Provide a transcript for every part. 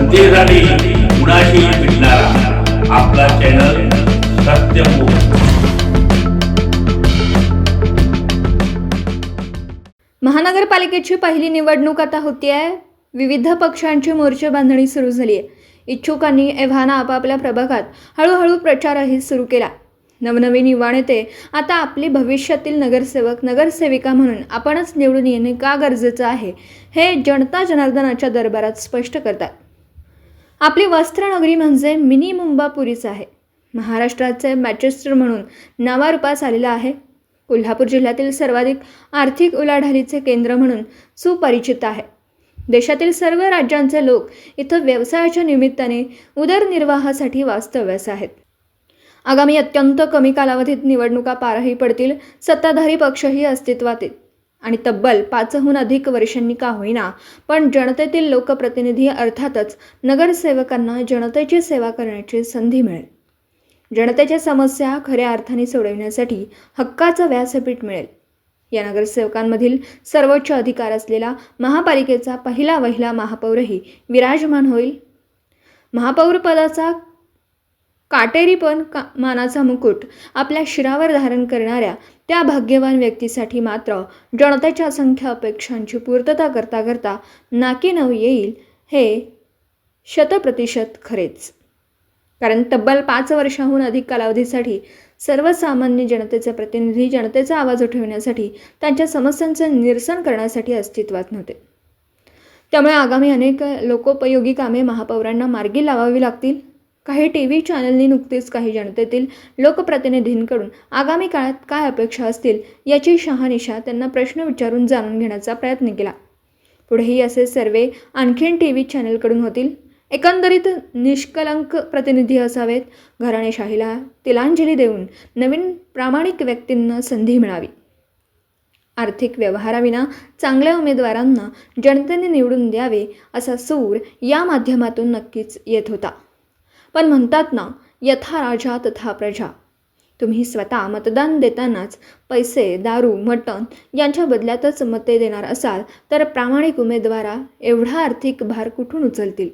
सत्तेसाठी कुणाशी भेटणारा आपला चॅनल सत्यमुख. महानगरपालिकेची पहिली निवडणूक आता होती आहे. विविध पक्षांची मोर्चे बांधणी सुरू झाली आहे. इच्छुकांनी एव्हाना आपापल्या प्रभागात हळूहळू प्रचारही सुरू केला. नवनवीन युवा नेते आता आपली भविष्यातील नगरसेवक नगरसेविका म्हणून आपणच निवडून येणे का गरजेचं आहे हे जनता जनार्दनाच्या दरबारात स्पष्ट करतात. आपली वस्त्रनगरी म्हणजे मिनी मुंबापुरीच आहे. महाराष्ट्राचे मॅचेस्टर म्हणून नावारूपास आलेलं आहे. कोल्हापूर जिल्ह्यातील सर्वाधिक आर्थिक उलाढालीचे केंद्र म्हणून सुपरिचित आहे. देशातील सर्व राज्यांचे लोक इथं व्यवसायाच्या निमित्ताने उदरनिर्वाहासाठी वास्तव्यास आहेत. आगामी अत्यंत कमी कालावधीत निवडणुका पारही पडतील. सत्ताधारी पक्षही अस्तित्वात आहेत आणि तब्बल 5हून अधिक वर्षांनी का होईना पण जनतेतील लोकप्रतिनिधी अर्थातच नगरसेवकांना जनतेची सेवा करण्याची संधी मिळेल. जनतेच्या समस्या खऱ्या अर्थाने सोडवण्यासाठी हक्काचं व्यासपीठ मिळेल. या नगरसेवकांमधील सर्वोच्च अधिकार असलेला महापालिकेचा पहिला वहिला महापौरही विराजमान होईल. महापौर पदाचा काटेरीपण मानाचा मुकुट आपल्या शिरावर धारण करणाऱ्या त्या भाग्यवान व्यक्तीसाठी मात्र जनतेच्या असंख्य अपेक्षांची पूर्तता करता करता नाकी नऊ येईल हे 100% खरेच. कारण तब्बल 5 वर्षांहून अधिक कालावधीसाठी सर्वसामान्य जनतेचे प्रतिनिधी जनतेचा आवाज उठवण्यासाठी त्यांच्या समस्यांचं निरसन करण्यासाठी अस्तित्वात नव्हते. त्यामुळे आगामी अनेक लोकोपयोगी कामे महापौरांना मार्गी लावावी लागतील. काही TV चॅनलनी नुकतीच काही जनतेतील लोकप्रतिनिधींकडून आगामी काळात काय अपेक्षा असतील याची शहानिशा त्यांना प्रश्न विचारून जाणून घेण्याचा प्रयत्न केला. पुढेही असे सर्वे आणखीन TV चॅनलकडून होतील. एकंदरीत निष्कलंक प्रतिनिधी असावेत. घराणेशाहीला तिलांजली देऊन नवीन प्रामाणिक व्यक्तींना संधी मिळावी. आर्थिक व्यवहाराविना चांगल्या उमेदवारांना जनतेने निवडून द्यावे असा सूर या माध्यमातून नक्कीच येत होता. पण म्हणतात ना, यथा राजा तथा प्रजा. तुम्ही स्वतः मतदान देतानाच पैसे, दारू, मटण यांच्या बदल्यातच मते देणार असाल तर प्रामाणिक उमेदवारा एवढा आर्थिक भार कुठून उचलतील.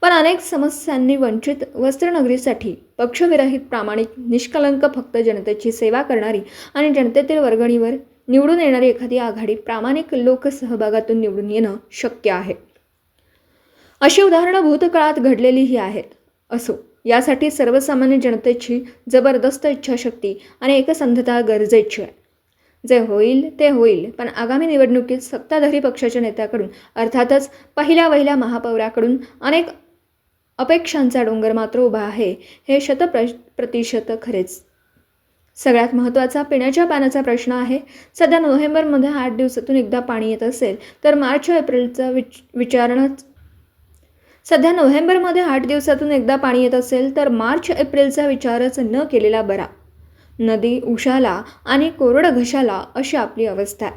पण अनेक समस्यांनी वंचित वस्त्रनगरीसाठी पक्षविरहित प्रामाणिक निष्कलंक फक्त जनतेची सेवा करणारी आणि जनतेतील वर्गणीवर निवडून येणारी एखादी आघाडी प्रामाणिक लोकसहभागातून निवडून येणं शक्य आहे. अशी उदाहरणं भूतकाळात घडलेलीही आहेत. असो, यासाठी सर्वसामान्य जनतेची जबरदस्त इच्छाशक्ती आणि एकसंधता गरजेची आहे. जे होईल ते होईल, पण आगामी निवडणुकीत सत्ताधारी पक्षाच्या नेत्याकडून अर्थातच पहिल्या वहिल्या महापौराकडून अनेक अपेक्षांचा डोंगर मात्र उभा आहे हे 100% खरेच. सगळ्यात महत्त्वाचा पिण्याच्या पाण्याचा प्रश्न आहे. सध्या नोव्हेंबरमध्ये 8 दिवसातून एकदा पाणी येत असेल तर मार्च-एप्रिलचा विचारच न केलेला बरा. नदी उशाला आणि कोरड घशाला अशी आपली अवस्था आहे.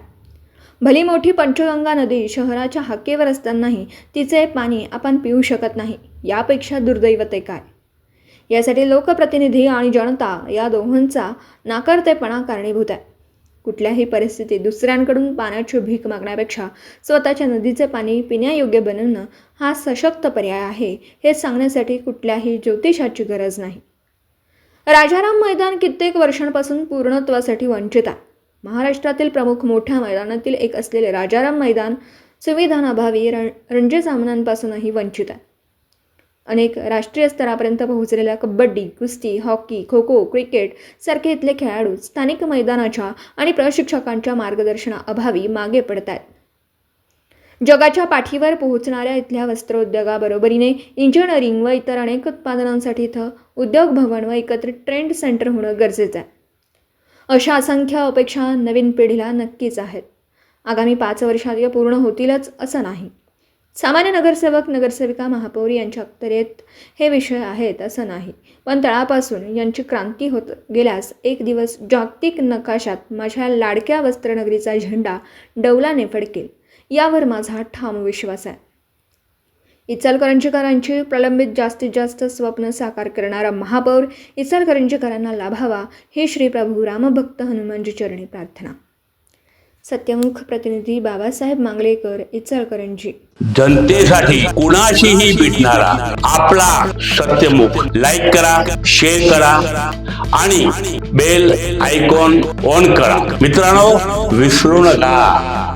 भली मोठी पंचगंगा नदी शहराच्या हाकेवर असतानाही तिचे पाणी आपण पिऊ शकत नाही. यापेक्षा दुर्दैवते काय. यासाठी लोकप्रतिनिधी आणि जनता या दोहोंचा नाकर्तेपणा कारणीभूत आहे. कुठल्याही परिस्थितीत दुसऱ्यांकडून पाण्याची भीक मागण्यापेक्षा स्वतःच्या नदीचे पाणी पिण्यायोग्य बनवणं हा सशक्त पर्याय आहे हे सांगण्यासाठी कुठल्याही ज्योतिषाची गरज नाही. राजाराम मैदान कित्येक वर्षांपासून पूर्णत्वासाठी वंचित आहे. महाराष्ट्रातील प्रमुख मोठ्या मैदानातील एक असलेले राजाराम मैदान सुविधांअभावी रणजी सामन्यांपासूनही वंचित आहे. अनेक राष्ट्रीय स्तरापर्यंत पोहोचलेल्या कबड्डी, कुस्ती, हॉकी, खो खो, क्रिकेट सारखे इथले खेळाडू स्थानिक मैदानाच्या आणि प्रशिक्षकांच्या मार्गदर्शनाअभावी मागे पडत आहेत. जगाच्या पाठीवर पोहोचणाऱ्या इथल्या वस्त्रोद्योगाबरोबरीने इंजिनिअरिंग व इतर अनेक उत्पादनांसाठी इथं उद्योग भवन व एकत्रित ट्रेंड सेंटर होणं गरजेचं आहे. अशा असंख्य अपेक्षा नवीन पिढीला नक्कीच आहेत. आगामी 5 वर्षात या पूर्ण होतीलच असं नाही. सामान्य नगरसेवक नगरसेविका महापौर यांच्या अखत्यारीत हे विषय आहेत असं नाही. पण तळापासून यांची क्रांती होत गेल्यास एक दिवस जागतिक नकाशात माझ्या लाडक्या वस्त्रनगरीचा झेंडा डौलाने फडकेल यावर माझा ठाम विश्वास आहे. इचलकरंजीकरांची प्रलंबित जास्तीत जास्त स्वप्न साकार करणारा महापौर इचलकरंजीकरांना लाभावा ही श्री प्रभू रामभक्त हनुमानजी चरणी प्रार्थना. सत्यमुख प्रतिनिधी बाबासाहेब मांगलेकर, इचलकरंजी. जनतेसाठी कुणाशीही भेटणारा आपला सत्यमुख. लाईक करा, शेअर करा आणि बेल आयकॉन ऑन करा. मित्रांनो, विसरू नका.